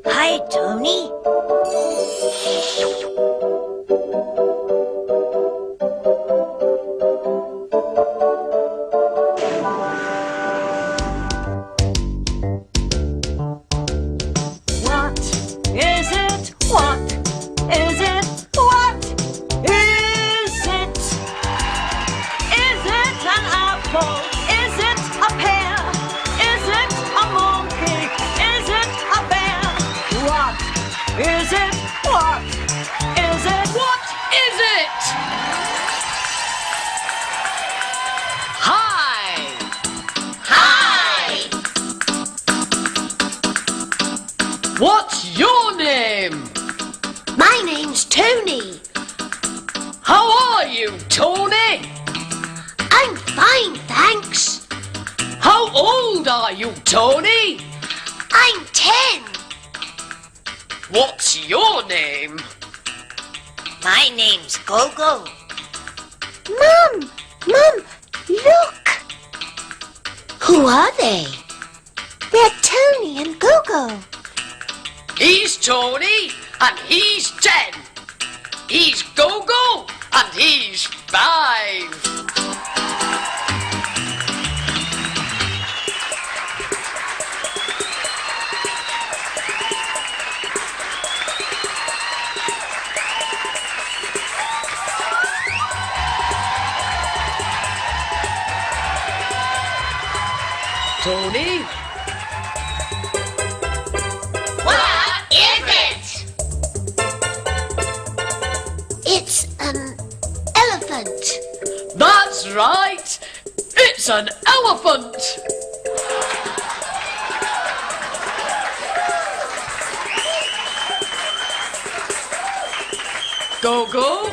Hi, Tony. What is it? What is it? What is it? Is it an apple? Is it a pear? Is it a monkey? Is it a bear? What is it? What is it? What is it? Hi! Hi! What's your name? My name's Tony. How are you, Tony? I'm fine, thanks. How old are you, Tony? I'm 10. What's your name? My name's Gogo. Mum! Look! Who are they? They're Tony and Gogo. He's Tony and he's 10. He's Gogo and he's 5. Tony? What is it? It's an elephant. That's right. It's an elephant. Gogo?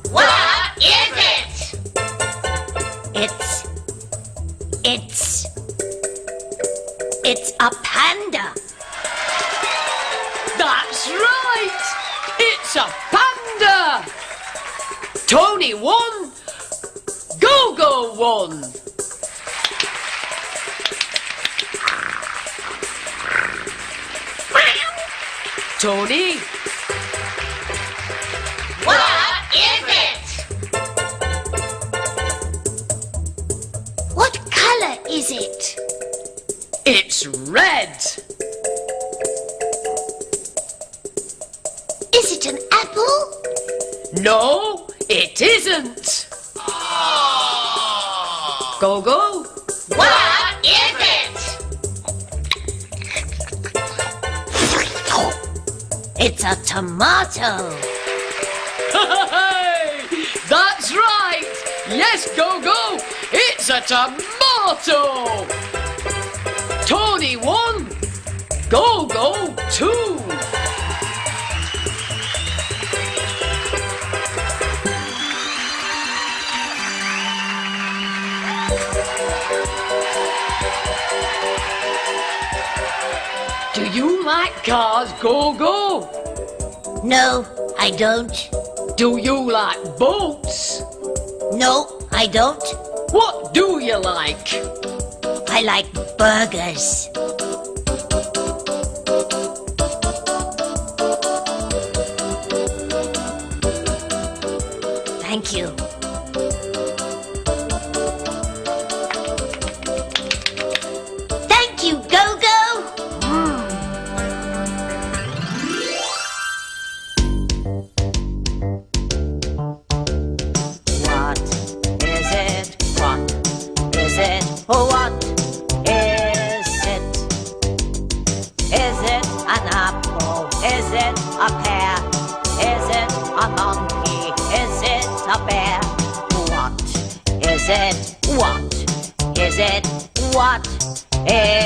What is it? It's a panda. That's right. It's a panda. Tony won. Gogo won. Tony? What is it? What color is it? It's red. Is it an apple? No, it isn't. Gogo? What is it? It's a tomato. Hey, that's right. Yes, Gogo, it's a tomato. Tony won. Gogo 2. Do you like cars, Gogo? No, I don't. Do you like boats? No, I don't. What do you like? I like burgers. Thank you. Thank you, Gogo. What is it? What is it? What is it? Is it an apple? Is it a pear? Is it a monkey? Is it a bear? What is it? What is it? What is